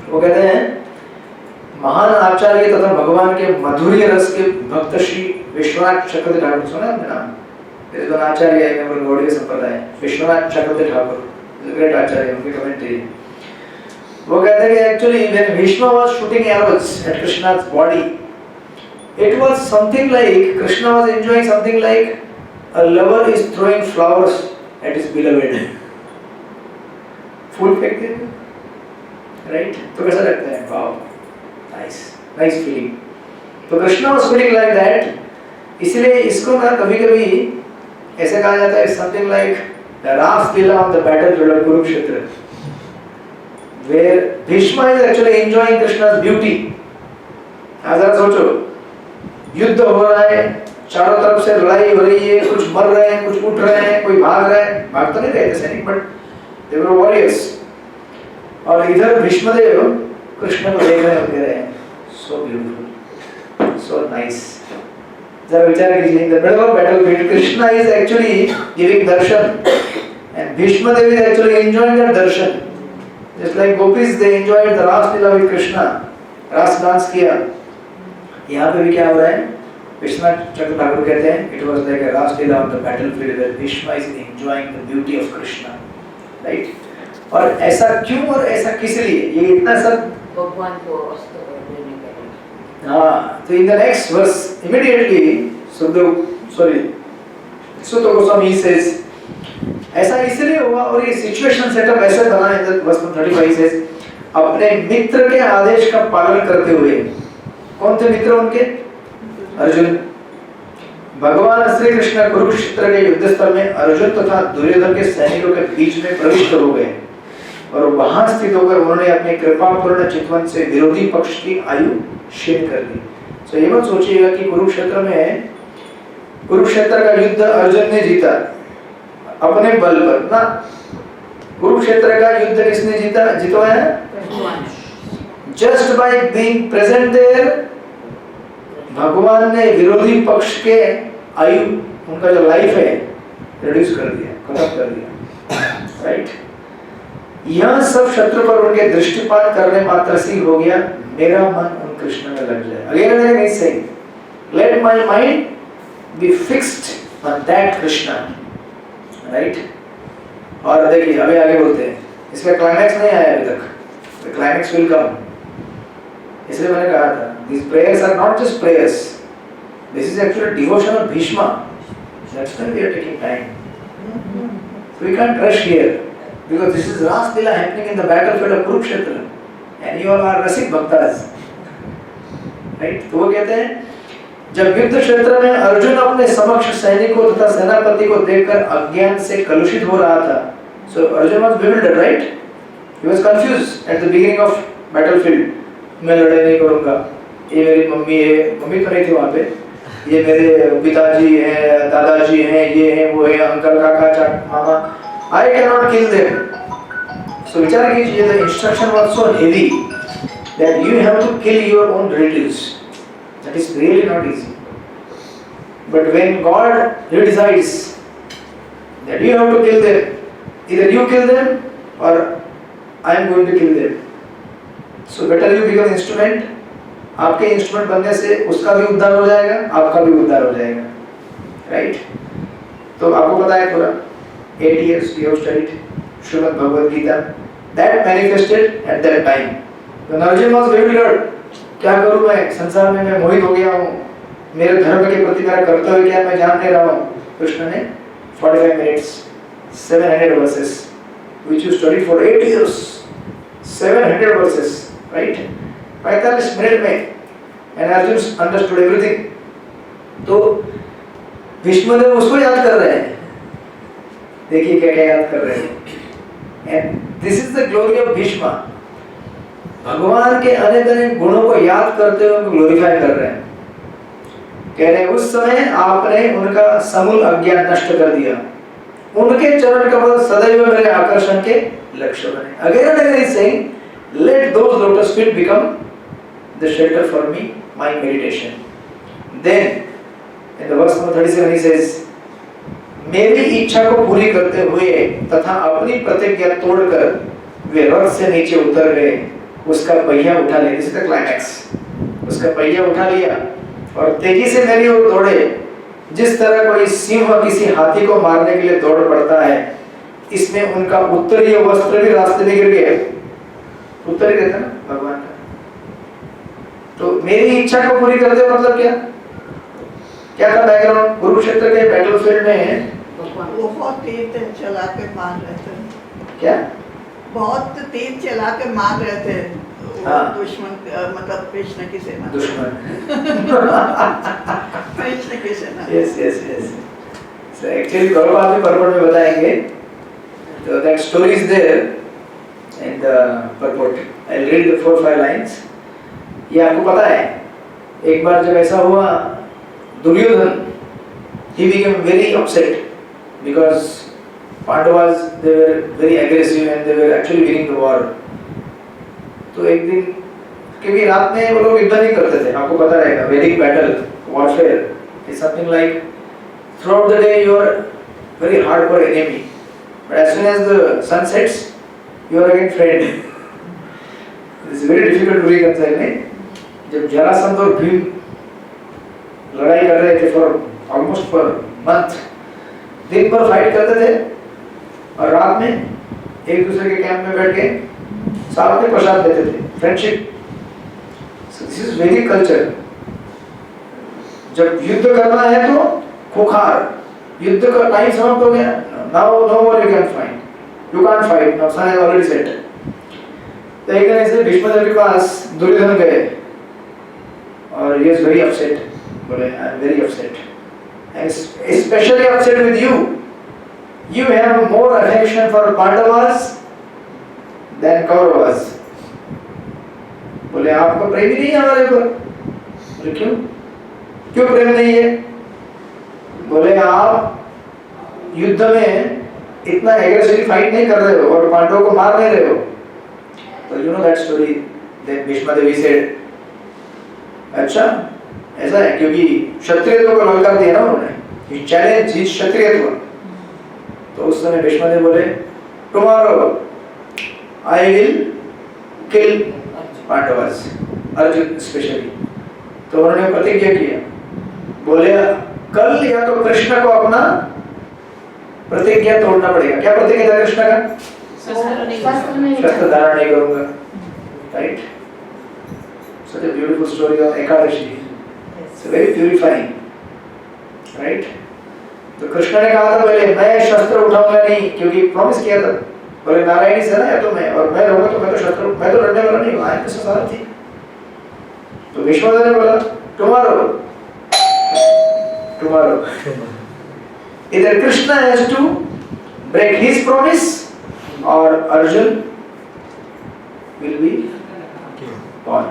वो कहते हैं महान आचार्य तथा भगवान के मधुर्य रस के भक्त श्री विश्वनाथ चक्रवर्ती ठाकुर, सुना आपने नाम? इस बार आचार्य है मेरे गौड़ीय संप्रदाय, विश्वनाथ चक्रवर्ती ठाकुर, ग्रेट आचार्य, उनकी कमेंट्री। वो कहते हैं कि actually when Bhishma was shooting arrows at Krishna's body, it was something like Krishna was enjoying something like a lover is throwing flowers at his beloved. फूल फेंकते हैं, राइट? तो कैसा लगता है? Wow, nice feeling. तो Krishna was feeling like that. इसलिए इसको ना कभी-कभी ऐसे कहा जाता है something like the Raas Leela on the battlefield of Kurukshetra, where Bhishma is actually enjoying Krishna's beauty। आप जरा सोचो, युद्ध हो रहा है, चारों तरफ से लड़ाई हो रही है, कुछ मर रहे हैं, कुछ उठ रहे हैं, कोई भाग रहा है, भाग तो नहीं रहे थे सैनिक, बट they were warriors। और इधर भीष्मदेव कृष्ण को देख रहे हैं, so beautiful, so nice। जरा विचार कीजिए, in the middle of battlefield, Krishna is actually giving darshan and Bhishmadev is actually enjoying that darshan। Just like gopis, they enjoyed the Ras Leela with Krishna, रास dance किया। यहाँ पे भी क्या हो रहा है? विश्वनाथ चक्रवर्ती ठाकुर कहते हैं it was like a Ras Leela on the battlefield where Bhishma is enjoying the beauty of Krishna, right? और ऐसा क्यों और ऐसा किस लिए? ये इतना सब भगवान को अस्त्र देने के लिए। हाँ, तो in the next verse immediately Suta Goswami says ऐसा इसलिए हुआ और ये सिचुएशन सेटअप ऐसे बना है। वर्स 35 says अपने मित्र के आदेश का पालन करते हुए, कौन थे मित्र उनके? अर्जुन। भगवान श्री कृष्ण कुरुक्षेत्र के युद्ध स्थल में अर्जुन तथा दुर्योधन के सैनिकों के बीच में प्रविष्ट हो गए और वहां स्थित होकर उन्होंने अपने कृपापूर्ण चितवन से विरोधी पक्ष की आयु क्षीण कर दी। तो ये मत सोचिएगा कि कुरुक्षेत्र का युद्ध अर्जुन ने जीता अपने बल पर ना। कुरुक्षेत्र का युद्ध किसने जितवाया? Just by being present there, भगवान ने विरोधी पक्ष के आयु, उनका जो लाइफ है, रिड्यूस कर दिया, खत्म कर दिया, राइट? यह सब शत्रु पर उनके दृष्टिपात करने मात्र से हो गया, मेरा मन उन कृष्ण में लग जाए। Again again is saying, let my mind be fixed on that Krishna, right? और देखिए अभी आगे बोलते हैं, इसका क्लाइमैक्स नहीं आया अभी तक, द क्लाइमैक्स विल कम। इसलिए मैंने कहा था, these prayers are not just prayers, this is actually devotion of Bhishma, that's why we are taking time, so we can't rush here because this is Ras Leela happening in the battlefield of Kurukshetra and you all are Rasik Bhaktas, right? तो वो कहते हैं जब युद्ध क्षेत्र में अर्जुन अपने समक्ष सैनिकों तथा सेनापति को देखकर अज्ञान से कलुषित हो रहा था, so Arjun was bewildered, right? He was confused at the beginning of battlefield। मैं लड़ाई नहीं करूंगा, ये मेरी मम्मी है, मम्मी तो नहीं थी वहाँ पे, ये मेरे पिताजी हैं, दादाजी हैं, ये हैं, वो है, अंकल, काका, चाचा, मामा, I cannot kill them। So विचार कीजिए, the instruction was so heavy that you have to kill your own relatives। That is really not easy। But when God He decides that you have to kill them, either you kill them or I am going to kill them। So better you become instrument। आपके instrument बनने से उसका भी उद्धार हो जाएगा, आपका भी उद्धार हो जाएगा, राइट? तो आपको पता है पूरा 8 years we have studied Shrimad Bhagavad Gita, that manifested at that time when Arjun was bewildered, क्या करूं मैं, संसार में मैं मोहित हो गया हूं, मेरे धर्म के प्रति मेरा कर्तव्य क्या मैं जान नहीं रहा हूं। कृष्ण ने 45 minutes 700 verses which you studied for 8 years, 700 verses, right? 45 minute में and Arjun understood everything। तो भीष्मदेव उसको याद कर रहे हैं, देखिए क्या क्या याद कर रहे हैं। and this is the glory of Bhishma। भगवान के अनेक अनेक गुणों को याद करते हुए उनको ग्लोरीफाई कर रहे हैं, कह रहे हैं उस समय आपने उनका समूल अज्ञान नष्ट कर दिया, उनके चरण कमल सदैव मेरे आकर्षण के लक्ष्य बने। Again and again saying, let those lotus feet become the shelter for me, my meditation। Then in the verse number 37 he says, मेरी इच्छा को पूरी करते हुए तथा अपनी प्रतिज्ञा तोड़कर वे रथ से नीचे उतर गए, उसका पहिया उठा लिया, दिस इज द क्लाइमैक्स। उसका पहिया उठा लिया और तेजी से मेरी ओर दौड़े, जिस तरह कोई सिंह किसी हाथी को मारने के लिए दौड़ पड़ता है। इसमें उनका उत्तरीय वस्त्र भी रास्ते में गिर गया। उत्तर ही रहता ना भगवान का। तो मेरी इच्छा को पूरी कर दे मतलब क्या क्या था बैकग्राउंड? कुरुक्षेत्र के बैटलफील्ड में बहुत तीर चला के मार रहे थे। क्या बहुत तीर चला के मार रहे थे हाँ। दुश्मन, मतलब कृष्ण की सेना। दुश्मन कृष्ण की सेना। Yes yes yes. So actually Gaurav भी परपट में बताएंगे। तो that story is there in the परपट। I will read the 4-5 lines. ये आपको पता है एक बार जब ऐसा हुआ, Duryodhan he became very upset because Pandavas they were very aggressive and they were actually winning the war. तो एक दिन क्योंकि रात में वो लोग युद्ध नहीं करते थे, आपको पता रहेगा वैदिक battle warfare is something like throughout the day you are very hardcore enemy, but as soon as the sun sets you are again friend. It is very difficult to reconcile. जब जरासंध और भीम लड़ाई कर रहे थे फॉर ऑलमोस्ट फॉर मंथ, दिन भर fight करते थे और रात में एक दूसरे के कैंप में बैठ के साथ में प्रसाद देते थे, फ्रेंडशिप। दिस इज वैदिक कल्चर। जब युद्ध करना है तो खुखार, युद्ध का टाइम समाप्त हो गया, now no more you can fight, you can't fight, now sun has already set. तो एक दिन ऐसे भीष्मदेव के पास दुर्योधन गए और he is very upset. बोले I am very upset and especially upset with you. You have more affection for Pandavas than Kauravas. बोले आपका प्रेम ही नहीं है हमारे पर। बोले क्यों? क्यों प्रेम नहीं है? बोले आप युद्ध में इतना एग्रेसिवली फाइट नहीं कर रहे हो और पांडवों को मार नहीं रहे हो। तो you know that story that Bhishma Devi said, अच्छा ऐसा है क्योंकि क्षत्रियत्व को ललकार दिया ना उन्होंने, चैलेंज इज क्षत्रियत्व। तो उस समय भीष्मदेव बोले tomorrow I will kill Pandavas, Arjun specially. तो उन्होंने प्रतिज्ञा किया, बोले कल या तो कृष्ण को अपना प्रतिज्ञा तोड़ना पड़ेगा। क्या प्रतिज्ञा था कृष्ण का? शस्त्र धारण नहीं करूंगा। Right. Such a beautiful story of Ekadashi. It's very purifying, right? तो कृष्ण ने कहा था पहले मैं शस्त्र उठाऊंगा नहीं, क्योंकि प्रॉमिस किया था, बोले नारायणी सेना है तो मैं, और मैं रहूंगा तो मैं तो शस्त्र, मैं तो लड़ने वाला नहीं हूँ, आई एम द सारथी। तो भीष्मदेव ने बोला tomorrow either Krishna has to break his promise or Arjun will be born.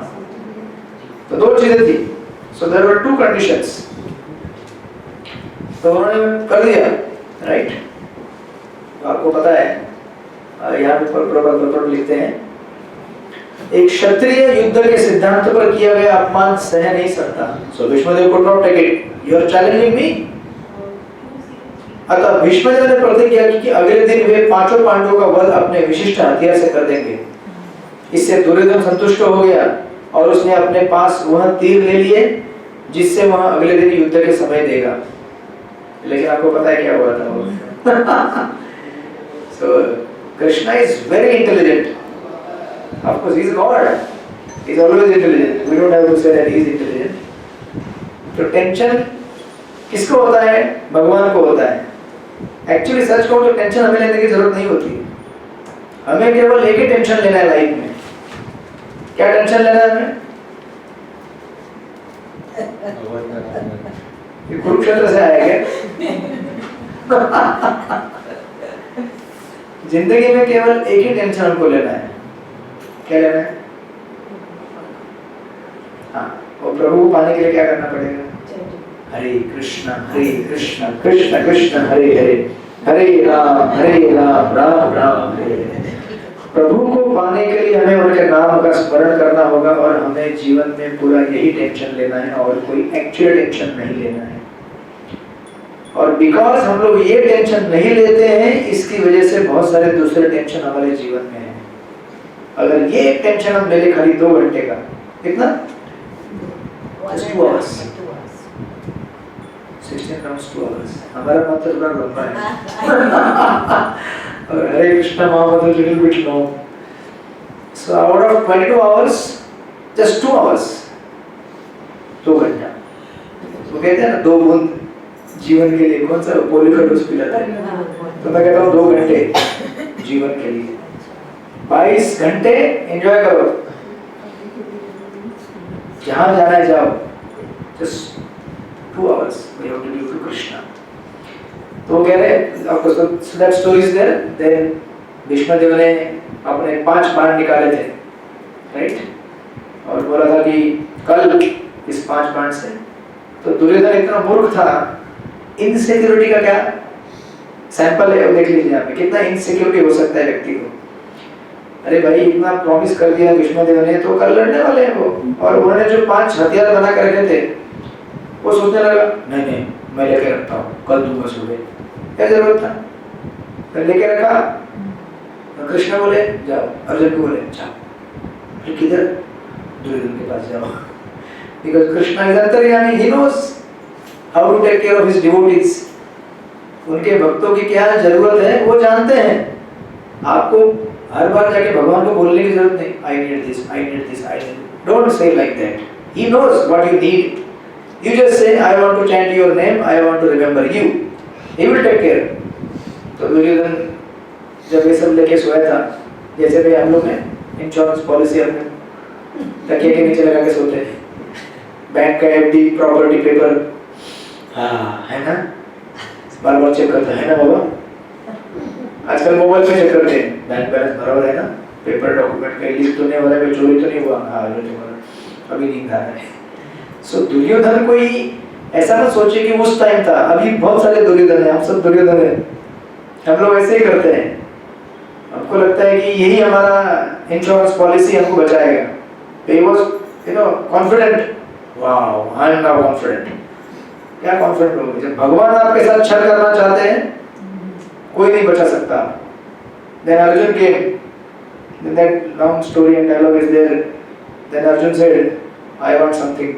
तो दो चीजें थी। So there were two conditions. तो उन्होंने कर दिया, राइट? आपको पता है यहाँ पे प्रॉपर लिखते हैं, एक क्षत्रिय युद्ध के सिद्धांत पर किया गया अपमान सह नहीं सकता। So Bhishmadev could not take it. You are challenging me? अतः भीष्मदेव ने प्रतिज्ञा की कि अगले दिन वे पांचों पांडवों का वध अपने विशिष्ट हथियार से कर देंगे। इससे दुर्योधन संतुष्ट हो गया और उसने अपने पास वह तीर ले लिए जिससे वह अगले दिन युद्ध के समय देगा। लेकिन आपको पता है क्या हुआ था वो? So Krishna is very intelligent. Of course he is God. He is always intelligent. We don't have to say that he is intelligent. तो टेंशन किसको होता है? भगवान को होता है। एक्चुअली सच कहूं तो टेंशन हमें लेने की जरूरत नहीं होती। हमें केवल एक ही टेंशन लेना है लाइफ में। क्या टेंशन लेना है हमें? ये कुरुक्षेत्र से आया क्या? जिंदगी में केवल एक ही टेंशन हमको लेना है। क्या लेना है? हाँ, और प्रभु को पाने के लिए क्या करना पड़ेगा? हरे कृष्ण कृष्ण कृष्ण हरे हरे, हरे राम राम राम हरे हरे। प्रभु को पाने के लिए हमें उनके नाम का स्मरण करना होगा और हमें जीवन में पूरा यही टेंशन लेना है और कोई एक्चुअल टेंशन नहीं लेना है। और बिकॉज हम लोग ये टेंशन नहीं लेते हैं, इसकी वजह से बहुत सारे दूसरे टेंशन हमारे जीवन में हैं। अगर ये एक टेंशन हम ले ले खाली 2 घंटे का, कितना? Just 2 hours. 16 rounds 2 hours. हमारा मत तो थोड़ा लंबा है। और हरे कृष्णा महामंत्र little bit long. So out of 22 hours, just 2 hours, 2 घंटा। वो कहते हैं ना 2 बूंद जीवन के लिए, कौन सा पोलियो का डोज पिलाता है, तो मैं कहता हूँ 2 घंटे जीवन के लिए, 22 घंटे एंजॉय करो, जहाँ जाना है जाओ, just 2 hours we have to give to Krishna। तो कह रहे of course so that story is there। then Bhishma देव ने अपने 5 बाण निकाले थे, राइट, और बोला था कि कल इस 5 बाण से, तो दुर्योधन इतना मूर्ख था, इनसिक्योरिटी का क्या सैंपल है वो देख लीजिए यहाँ पे, कितना इनसिक्योरिटी हो सकता है व्यक्ति को। अरे भाई इतना प्रॉमिस कर दिया भीष्म देव ने, तो कल लड़ने वाले हैं वो, और उन्होंने जो 5 हथियार बना कर रखे थे वो सोचने लगा नहीं नहीं मैं लेके रखता हूँ, कल दूंगा सुबह, क्या जरूरत था, फिर लेके रखा। कृष्ण बोले जाओ, अर्जुन को बोले जाओ, फिर किधर? दुर्योधन के पास जाओ, because Krishna is अंतर्यामी, he knows how to take care of his devotees। उनके भक्तों की क्या जरूरत है वो जानते हैं। आपको हर बार जाके भगवान को बोलने की जरूरत नहीं, I need this, I need this, I need this। Don't say like that। He knows what you need। You just say I want to chant your name, I want to remember you। He will take care। तो दुर्योधन जब ये सब लेके सोया था, जैसे भी हम लोग हैं इंश्योरेंस पॉलिसी अपने तकिए के नीचे लगा के सोते हैं, बैंक का एफडी प्रॉपर्टी पेपर, हाँ है ना, बार बार चेक करता है ना बाबा, आजकल मोबाइल पे चेक करते हैं बैंक बैलेंस भरा हुआ है ना, पेपर डॉक्यूमेंट कहीं लीक तो नहीं हो रहा है, कोई चोरी तो नहीं हुआ, हाँ जो नहीं हो रहा, अभी नींद आ रहा है। सो दुर्योधन कोई ऐसा ना सोचे कि उस टाइम था, अभी बहुत सारे दुर्योधन हैं, हम सब दुर्योधन हैं, हम लोग ऐसे ही करते हैं, हमको लगता है कि यही हमारा इंश्योरेंस पॉलिसी हमको बचाएगा। He was, you know, confident। Wow, I am now confident। क्या confident होगे? जब भगवान आपके साथ छल करना चाहते हैं, कोई नहीं बचा सकता। Then Arjun came। Then that long story and dialogue is there। Then Arjun said, I want something,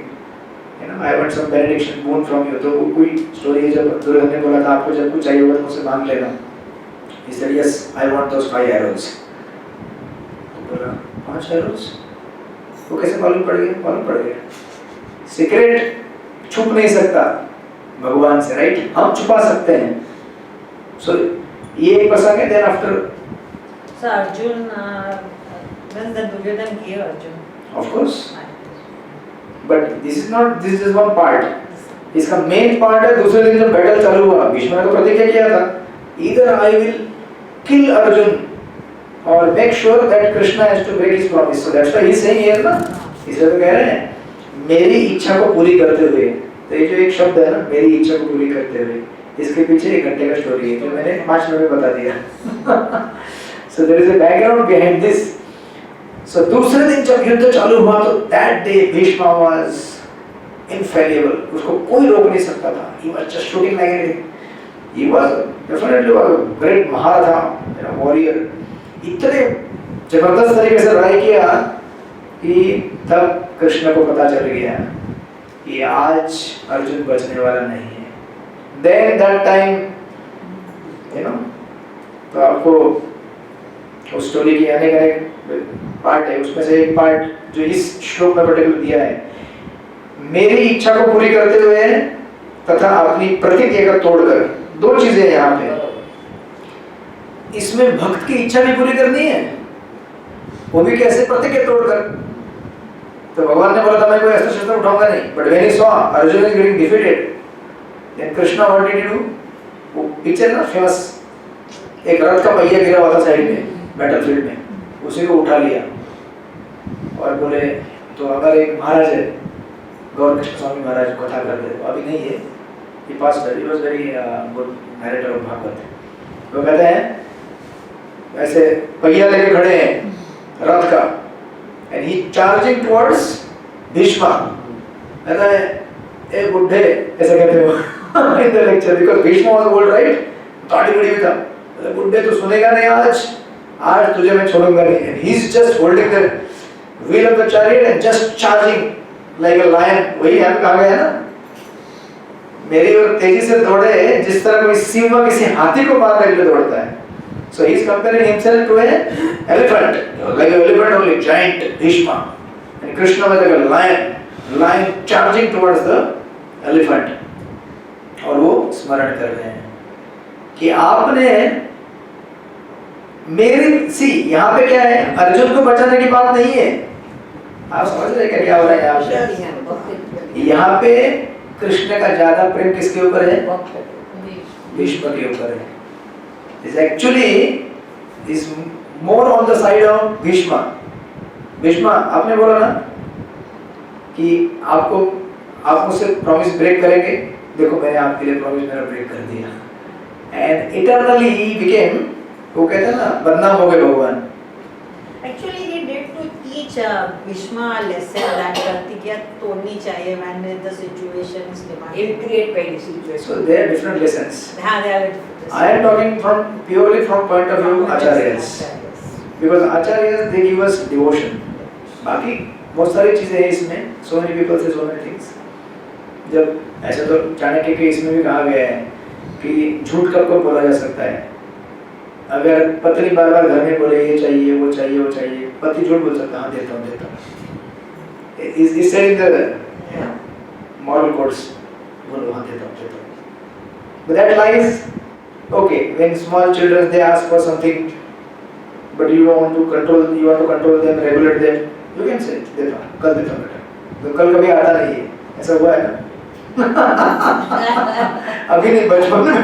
you know, I want some benediction boon from you। तो कोई story है जब दुर्योधन ने बोला था आपको जब कुछ चाहिए होगा तो मुझसे मांग लेना। He said, yes, I want those 5 arrows। तो बोला 5 arrows? वो कैसे मालूम पड़ गया? मालूम पड़ गया। सीक्रेट छुप नहीं सकता भगवान से, राइट, हम छुपा सकते हैं। सो ये एक प्रसंग है। Then after So Arjun, when the Duryodhan gave Arjun, of course, but this is one part. इसका मेन पार्ट है दूसरे दिन जब बैटल चालू हुआ, भीष्म ने तो प्रतिज्ञा किया था, either I will kill Arjun or make sure that Krishna has to break his promise। So that's why he is saying here ना, इसलिए तो कह रहे हैं मेरी इच्छा को पूरी करते हुए। तो ये जो एक शब्द है ना, मेरी इच्छा को पूरी करते हुए, इसके पीछे 1 घंटे का स्टोरी है जो मैंने 5 मिनट में बता दिया। So there is a background behind this। So दूसरे दिन जब युद्ध चालू हुआ तो that day Bhishma was infallible। उसको कोई रोक नहीं सकता था। He was just shooting like anything। He was definitely a great महारथा, you know, warrior। इतने जबरदस्त तरीके से लड़ाई किया कि तब कृष्ण को पता चल गया कि आज अर्जुन बचने वाला नहीं है। Then that time, you know, तो आपको उस स्टोरी की अनेक पार्ट है, उसमें से एक पार्ट जो इस श्लोक में पर्टिकुलर दिया है, मेरी इच्छा को पूरी करते हुए तथा अपनी प्रतिज्ञा को तोड़कर। 2 चीजें यहाँ पे, इसमें भक्त की इच्छा भी पूरी करनी है, वो भी कैसे? प्रतिज्ञा तोड़कर। तो भगवान ने बोला था मैं कोई अस्त्र शस्त्र उठाऊंगा नहीं, but when he saw Arjun is getting defeated, then Krishna what did he do? वो पिक्चर ना फेमस, एक रथ का पहिया गिरा हुआ था साइड में बैटलफील्ड में, उसी को उठा लिया और बोले, तो अगर एक महाराज है, गौर कृष्ण स्वामी महाराज कथा करते थे, अभी नहीं है, he passed away, he was very good narrator of Bhagavat. वो कहते हैं ऐसे पहिया लेके खड़े हैं रथ का, and he charging towards Bheeshma. कहता है ए बुढ़े, ऐसे कहते हो in the lecture, because Bheeshma was old, right, दाढ़ी बड़ी भी था। बुढ़े तो सुनेगा नहीं आज, आज तुझे मैं छोड़ूंगा नहीं. And he's just holding the wheel of the chariot and just charging like a lion. वही यहाँ पे कहा गया है ना, मेरी ओर तेजी से दौड़े जिस तरह कोई सिंह किसी हाथी को मारने के लिए दौड़ता है. So he is comparing himself to an elephant, like an elephant only, giant Bhishma. And Krishna was like a lion charging towards the elephant. और वो स्मरण कर रहे हैं कि आपने मेरी सी, यहाँ पे क्या है, अर्जुन को बचाने की बात नहीं है. आप समझ रहे क्या हो रहा है यहाँ पे? यहाँ पे कृष्ण का ज्यादा प्रेम किसके ऊपर है? भीष्म के ऊपर है. Is actually is more on the side of Bhishma. Bhishma, आपने बोला ना कि आप मुझसे प्रॉमिस ब्रेक करेंगे. देखो मैंने आपके लिए प्रॉमिस मेरा ब्रेक कर दिया. And eternally he became, वो कहते हैं ना, बदनाम हो गए भगवान. Actually, he did to teach Bhishma a lesson that प्रतिज्ञा तोड़नी चाहिए when the situation is demanding. It create very situation. So there are different lessons. हाँ, they are different. I am talking purely from point of view acharyas. Because acharyas they give us devotion. बाकी बहुत सारी चीजें हैं इसमें. So many people say so many things. जब ऐसे तो चाणक्य के इसमें भी कहा गया है कि झूठ कब कब बोला जा सकता है. अगर पत्नी बार बार घर में बोले ये चाहिए वो चाहिए वो चाहिए, पति झूठ बोल सकता है, हाँ देता हूँ. Is said in the moral codes, बोलो हाँ देता हूँ. But that lies. Okay, when small children they ask for something, but you want to control them, regulate them, you can say देता हूँ, कल देता हूँ बेटा. तो कल कभी आता नहीं है, ऐसा हुआ है ना? अभी नहीं, बचपन में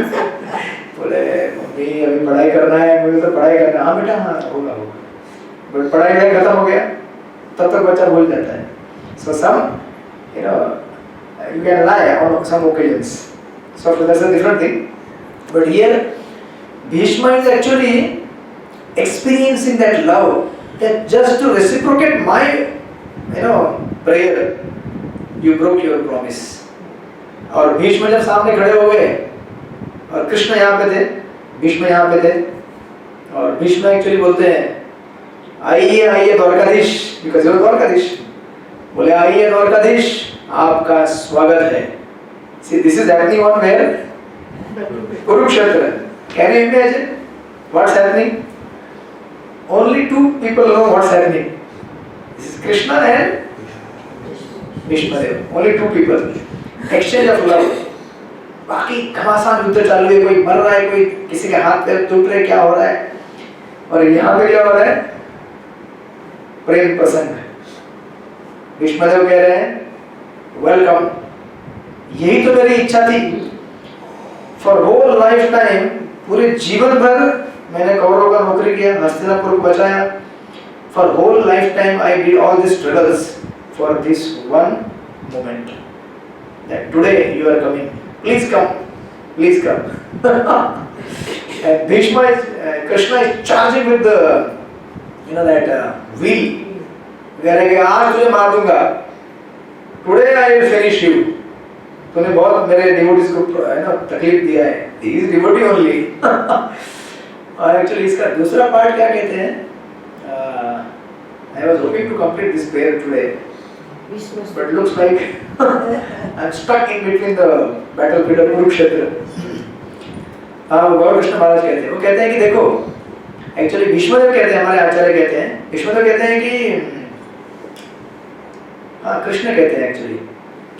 बोले मम्मी अभी पढ़ाई करना है, मुझे तो पढ़ाई करना है. हाँ बेटा हाँ होगा. बट पढ़ाई खत्म हो गया तब तक बच्चा भूल जाता है. So some, you can lie on some occasions. So that's a different thing. But here Bhishma is actually experiencing that love, that just to reciprocate my prayer, you broke your promise. और भीष्म जब सामने खड़े हो गए और कृष्ण यहाँ पे थे, भीष्म यहाँ पे थे, और भीष्म एक्चुअली बोलते हैं आइए आइए द्वारकाधीश, बिकॉज़ वो द्वारकाधीश, बोले आइए द्वारकाधीश आपका स्वागत है. See, this is happening on where? Kurukshetra. Can you imagine what's happening? Only two people know what's happening. This is Krishna and Bhishma Dev. Only two people. Exchange of love. बाकी घमासान युद्ध चालू है, कोई मर रहा है, कोई किसी के हाथ पैर टूट रहे, क्या हो रहा है, और यहाँ पे क्या हो रहा है? प्रेम प्रसंग. भीष्मदेव कह रहे हैं वेलकम. यही तो मेरी इच्छा थी. फॉर होल लाइफ टाइम, पूरे जीवन भर मैंने कौरवों का नौकरी किया, हस्तिनापुर को बचाया. For whole life time I did all this struggles for this one moment that today you are coming. Please come, please come. And Bhishma is, Krishna is charging with the, that wheel. कह आज तुझे मार दूंगा. Today I will finish you. तूने बहुत मेरे devotees को तकलीफ दिया है. He is devotee only. और actually इसका दूसरा पार्ट क्या कहते हैं? I was hoping to complete this prayer today. But looks like I'm stuck in between the battlefield of Kurukshetra. हाँ, वो गौर कृष्ण महाराज कहते हैं, वो कहते हैं कि देखो, एक्चुअली भीष्मदेव कहते हैं, हमारे आचार्य कहते हैं, भीष्मदेव कहते हैं कि हाँ कृष्ण कहते हैं एक्चुअली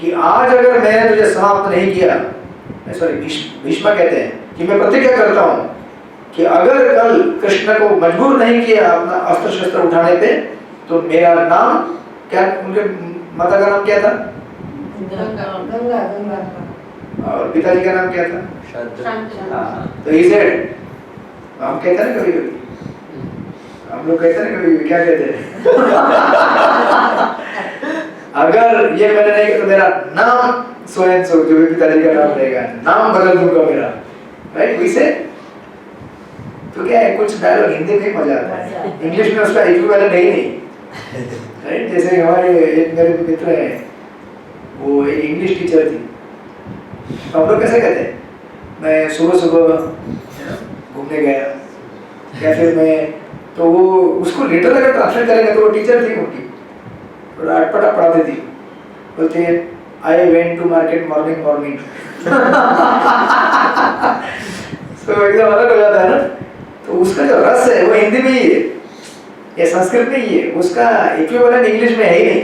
कि आज अगर मैंने तुझे समाप्त नहीं किया, सॉरी भीष्म कहते हैं कि मैं प्रतिज्ञा करता हूँ कि अगर कल कृष्ण को मजबूर नहीं किया अपना अस्त्र शस्त्र उठाने पे, तो मेरा नाम क्या, उनके माता का नाम क्या था? गंगा. और पिताजी का नाम क्या था? हाँ, तो he said, हम कहते हैं ना कभी कभी, हम लोग कहते हैं ना कभी क्या कहते हैं? अगर ये मैंने नहीं किया तो मेरा नाम सो एंड सो, जो भी पिताजी का नाम रहेगा, नाम बदल दूंगा मेरा. Right, we say. तो क्या है, कुछ डायलॉग हिंदी में मजा आता है, इंग्लिश में उसका इक्विवेलेंट है ही नहीं. राइट, जैसे हमारे एक मेरे मित्र हैं, वो एक इंग्लिश टीचर थी. हम लोग कैसे कहते हैं, मैं सुबह सुबह घूमने गया, या फिर मैं तो वो उसको लेटर अगर ट्रांसलेट करेंगे तो वो टीचर थी उनकी, थोड़ा अटपटा पढ़ाती थी, बोलती है I went to market morning morning. तो एकदम अलग हो जाता है ना। तो उसका जो रस है वो हिंदी में ही है, ये संस्कृत में ही है, उसका इक्विवेलेंट इंग्लिश में है ही नहीं।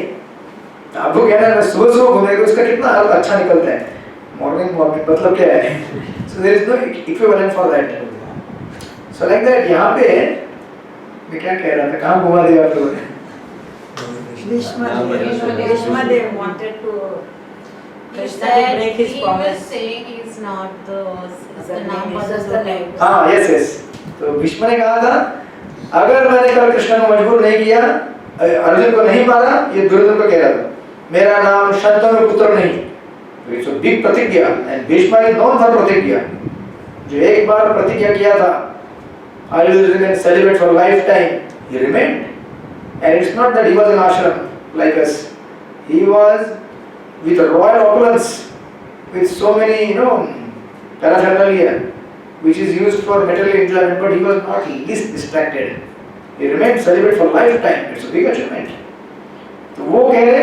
आपको कहना है सुबह सुबह घूमेगा, उसका कितना अर्थ अच्छा निकलता है, मॉर्निंग मॉर्निंग मतलब क्या है। So there is no equivalent for that. So like that यहाँ पे मैं क्या कह रहा था, कहाँ घुमा दिया आप लोगों ने? Bhishma Dev wanted to Krishna to break his promise. saying he's not the name is हाँ यस यस। तो भीष्म ने कहा था अगर मैंने कल कृष्ण को मजबूर नहीं किया, अर्जुन को नहीं मारा, ये दुर्योधन को कह रहा था मेरा नाम शंतनु पुत्र नहीं। इट्स अ बिग प्रतिज्ञा and Bhishma is known for प्रतिज्ञा। जो एक बार प्रतिज्ञा किया था I will remain celibate for lifetime, he remained. And it's not that he was an ashram like us. He was with a royal opulence, with so many, paraphernalia, which is used for material enjoyment, but he was not least distracted. He remained celibate for lifetime. It's a big achievement. तो वो कह रहे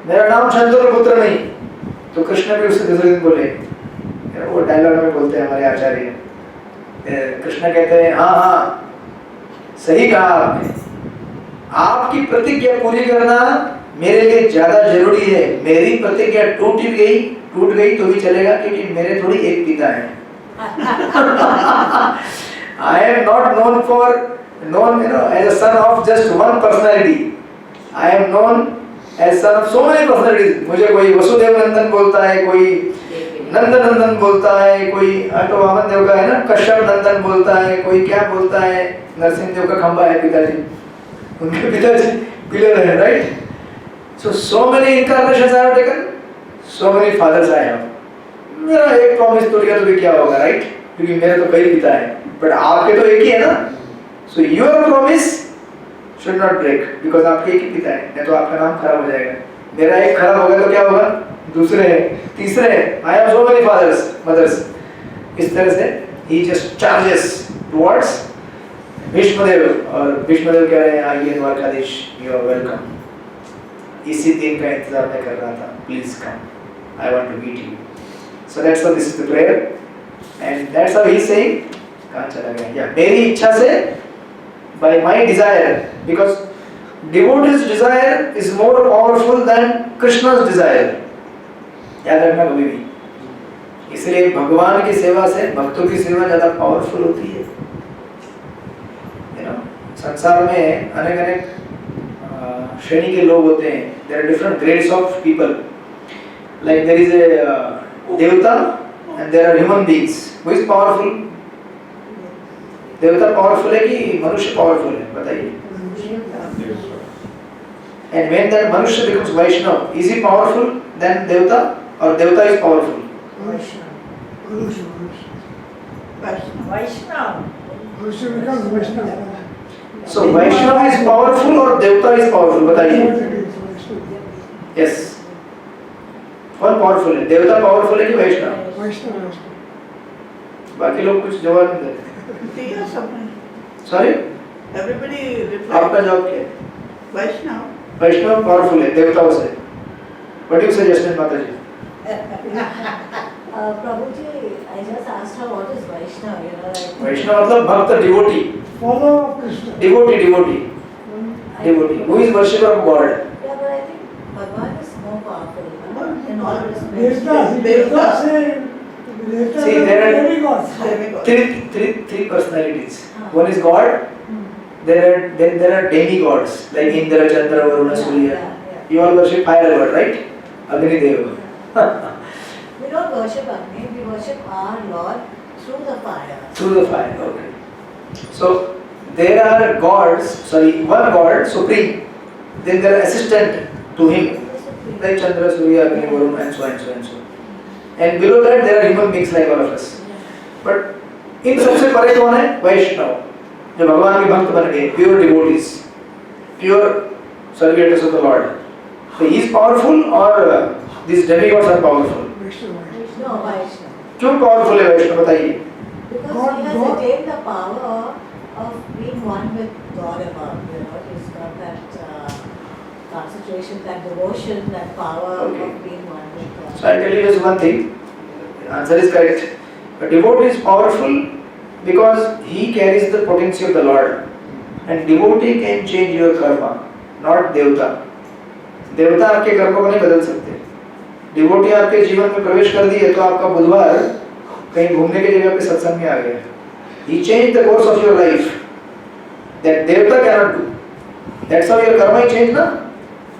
मेरा नाम शंतनु पुत्र नहीं। तो कृष्ण भी उससे दूसरे दिन बोले, वो डायलॉग में बोलते हैं हमारे आचार्य, कृष्ण कहते हैं हाँ हाँ सही कहा आपने, आपकी प्रतिज्ञा पूरी करना मेरे लिए ज्यादा जरूरी है। मेरी प्रतिज्ञा टूट गई तो भी चलेगा, क्योंकि मेरे थोड़ी एक पिता है। I am not known as a son of just one personality. I am known as son of so many personalities. मुझे कोई वसुदेव नंदन बोलता है, कोई नंदन नंदन बोलता है, कोई तो वामन देव का है ना कश्यप नंदन बोलता है, कोई क्या बोलता है, नरसिंह देव का खंबा है पिताजी, उनके पिताजी पिलर है, right. So many incarnations I have taken, so many fathers I have. मेरा एक प्रॉमिस टूट गया तो भी क्या होगा, राइट, क्योंकि मेरे तो कई पिता है, बट आपके तो एक ही है ना। So your promise should not break, because आपके एक ही पिता है, नहीं तो आपका नाम खराब हो जाएगा। मेरा एक खराब हो गया तो क्या होगा, दूसरे हैं, तीसरे हैं, I have so many fathers, mothers। इस तरह से he just charges towards Bhishmadev, और भीष्मदेव कह रहे हैं आइए द्वारकाधीश, you are welcome। इसी दिन का इंतजार मैं कर रहा था, please come, I want to meet you। So that's how this is the prayer, and that's how he is saying, कहाँ चला गया, या मेरी इच्छा से, by my desire, because devotee's desire is more powerful than Krishna's desire। याद रखना कभी भी, इसलिए भगवान की सेवा से भक्तों की सेवा ज्यादा पावरफुल होती है। संसार में अनेक श्रेणी के लोग होते हैं, there are different grades of people, like there is a देवता and there are human beings। who is powerful? देवता पावरफुल है कि मनुष्य पावरफुल है, बताइए। and when that मनुष्य becomes Vaishnav, is he powerful than देवता, or देवता is powerful? Vaishnav। So Vaishnav is powerful or देवता is powerful, बताइए। yes, कौन पावरफुल है, देवता पावरफुल है कि वैष्णव? बाकी लोग कुछ जवाब नहीं देते। दिया सबने। Sorry, Everybody replied। आपका जवाब क्या है? वैष्णव। वैष्णव पावरफुल है देवताओं से। What do you suggest, माताजी? Prabhuji, I just asked her what is Vaishnava, like वैष्णव मतलब भक्त, devotee, devotee, who is worshipper of God। yeah, but I think Bhagwan is more powerful, in all respects. See, there are three personalities। one is God, then there are demigods like Indra, Chandra, Varuna, Surya। you all worship fire god, right? Agni Deva। We don't worship Agni, we worship our Lord through the fire. through the fire, okay। so there are gods, one god supreme, then there are assistant to him like Chandra, Surya, Agni, Varuna, and so and so and so, and below that there are human beings like all of us। but इन सबसे परे कौन है? वैष्णव, जो भगवान के भक्त बन गए, pure devotees, pure servitors of the Lord. so he is powerful or these demigods are powerful? No, Vaishnava. क्यों पावरफुल है वैष्णव, बताइए। Because he has attained the power of being one with God above, you know, he's got that concentration, that devotion, that power Okay. of being one with God. So I'll tell you just one thing. The answer is correct. A devotee is powerful because he carries the potency of the Lord. And devotee can change your karma, not devta. देवता आपके कर्मों को नहीं बदल सकते. Devotee आपके जीवन में प्रवेश कर दिए तो आपका बुधवार कहीं घूमने की जगह पे सत्संग में आ गया. He changed the course of your life. That devta cannot do. That's how your karma he change ना.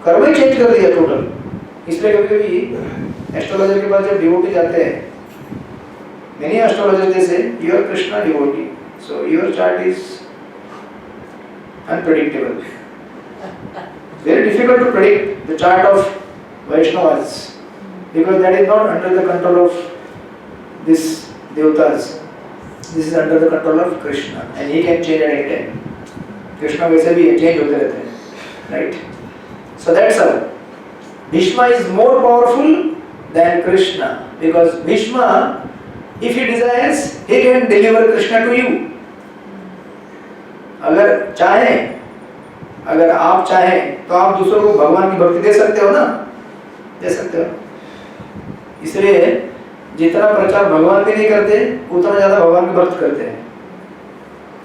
कर्म ही चेंज कर दिया टोटल. इसलिए कभी-कभी एस्ट्रोलॉजर के पास जब डिवोटी जाते हैं, many astrologers they say you are Krishna devotee, so your chart is unpredictable. Very difficult to predict the chart of Vaishnavas because that is not under the control of this devatas. This is under the control of Krishna and he can change at any time. Krishna वैसे भी change होते रहते हैं, right? So that's how Bhishma is more powerful than Krishna because Bhishma, if he desires, he can deliver Krishna to you. अगर आप चाहें तो आप दूसरों को भगवान की भक्ति दे सकते हो ना, दे सकते हो. इसलिए जितना प्रचार भगवान भी नहीं करते उतना ज्यादा भगवान की भक्ति करते हैं.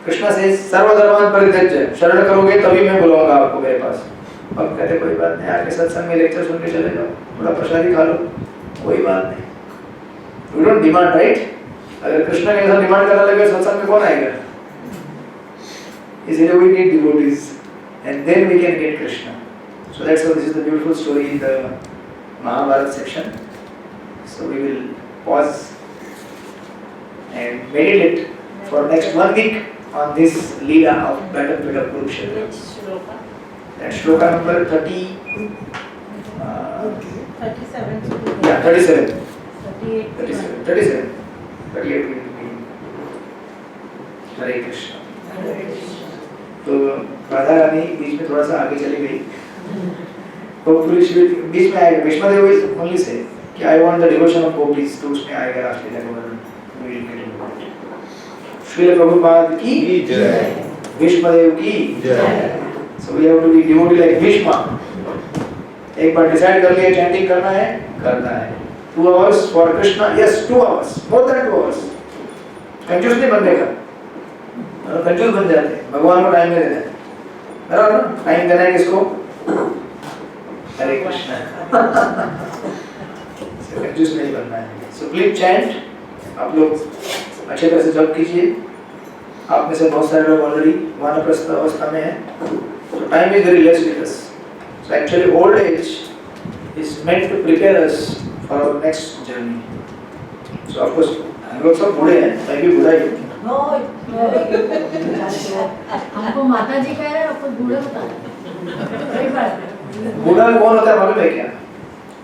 कृष्णा से सर्वधर्मान परित्यज्य शरण करोगे तभी मैं बुलाऊंगा आपको मेरे पास. अब कहते कोई बात नहीं, आके सत्संग में लेक्चर सुन के चले जाओ, थोड़ा प्रसादी खा लो, कोई बात नहीं. We don't demand, right? अगर कृष्ण के साथ डिमांड करने लगे सत्संग में कौन आएगा? इसलिए we need devotees and then we can get Krishna. So that's how this is the beautiful story in the Mahabharata section. So we will pause and meditate for next 1 week on this Leela of battlefield of Kurukshetra. Which shloka? That shloka number 30. 37. Yeah, 37. 38. 37. 37. 38 will be Hare Krishna. तो राधा रानी बीच में थोड़ा सा आगे चली गई. तो police बीच में आएगा. विष्णुदेव ओनली से कि I want the devotion of gopis, तो उसमें आएगा राष्ट्रीय गवर्नर. श्रील प्रभुपाद की जय, विष्णुदेव की जय. So we have to be devotee like Bhishma. एक बार डिसाइड कर लिया चैंटिंग करना है 2 hours for Krishna. Yes 2 hours, more than 2 hours. कंजूस नहीं बनने का. कंजूस बन जाते हैं, भगवान को टाइम नहीं देना है. बराबर ना? टाइम देना है किसको? हरे कृष्णा. कंजूस नहीं बनना है. So please chant. आप लोग अच्छे तरह से जप कीजिए. आप में से बहुत सारे लोग ऑलरेडी वानप्रस्थ अवस्था में हैं. So time is very less with us. So actually old age is meant to prepare us for our next journey. So of course हम लोग सब बूढ़े हैं, मैं भी बूढ़ा ही हूँ. No, हमको माता जी कह रहे हैं, आपको बूढ़ा बता रहे हैं. बूढ़ा कौन होता है मालूम है क्या?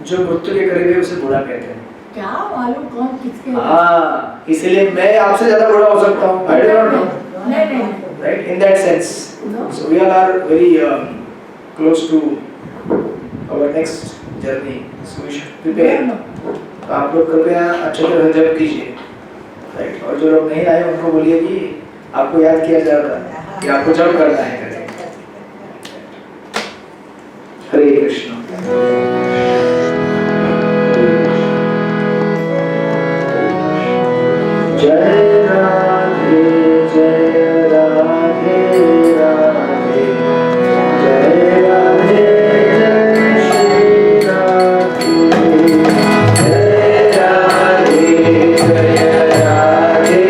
जो मृत्यु के करीब है उसे बूढ़ा कहते हैं. क्या मालूम कौन किसके? हाँ, इसलिए मैं आपसे ज्यादा बूढ़ा हो सकता हूँ. I do not know. नहीं. Right? In that sense. So we all are very close to our next journey. So we should prepare. तो आप लोग कृपया अच्छे तरह जप कीजिए. राइट. और जो लोग नहीं आए उनको बोलिए कि आपको याद किया जाएगा कि आपको जप करना है करके. हरे कृष्ण. जय राधे जय राधे राधे जय राधे जय श्री राधे जय राधे जय राधे राधे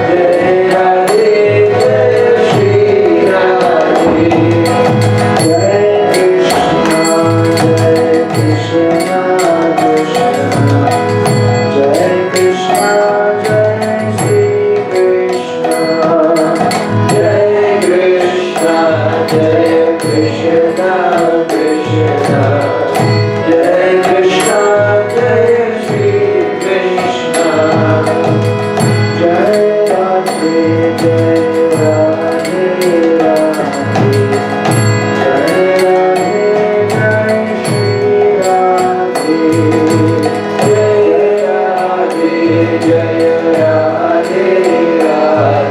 जय राधे जय श्री राधे जय कृष्ण कृष्ण जय कृष्ण जय श्री कृष्ण जय कृष्ण जय कृष्ण कृष्ण जय कृष्ण जय श्री कृष्ण जय राधे जय राधे राधे जय राधे जय श्री राधे जय राधे जय Radhe Radhe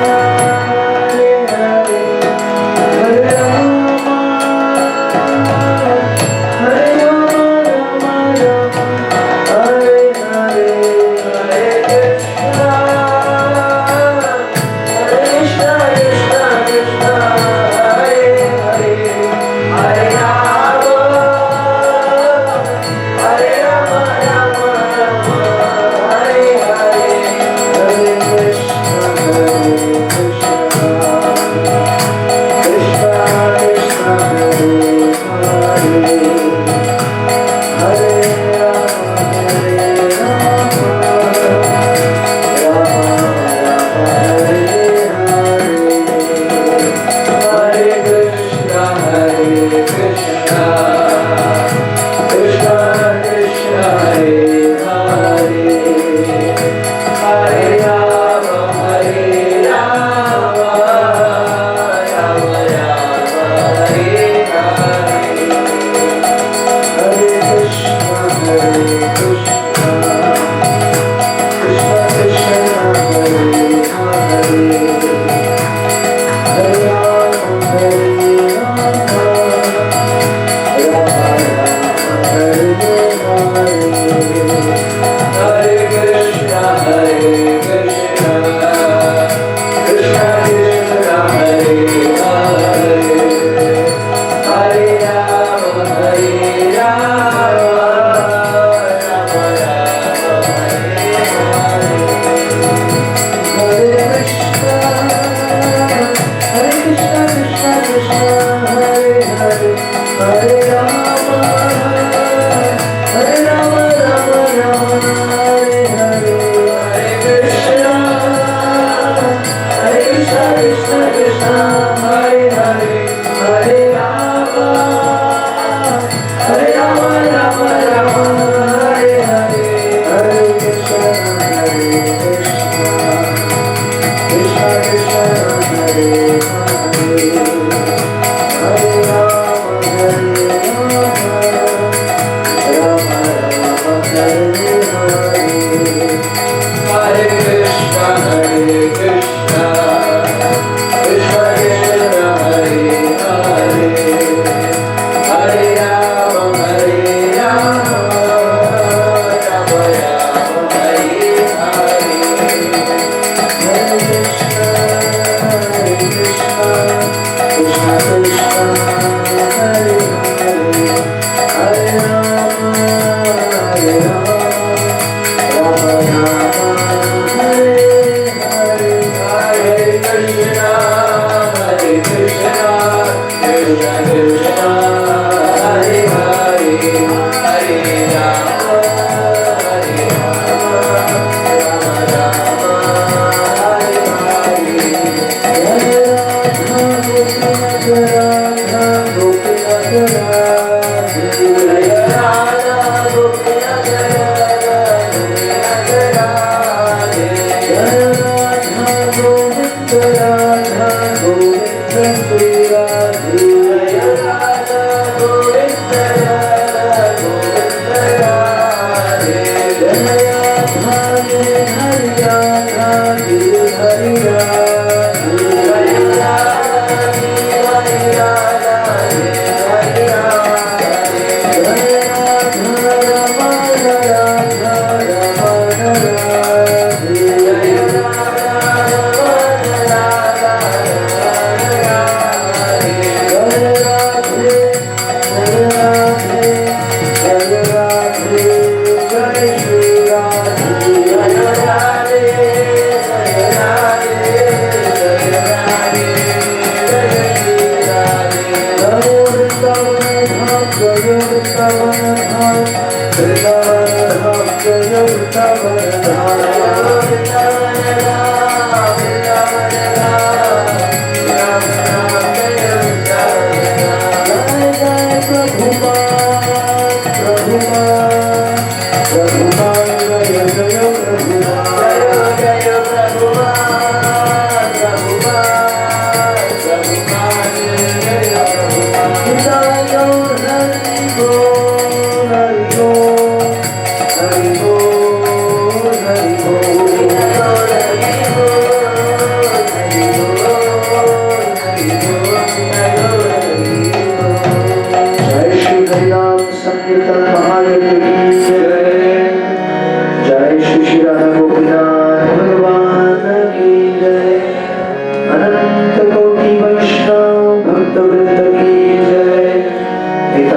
Hare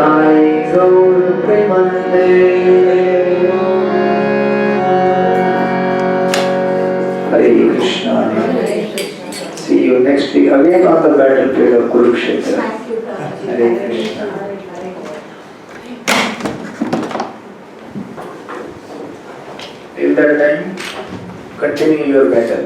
Sai Gaur Premanande. Hare Krishna. See you next week again on the battlefield of Kurukshetra. Thank you, Prabhuji. Hare Krishna. Till that time, continue your battle.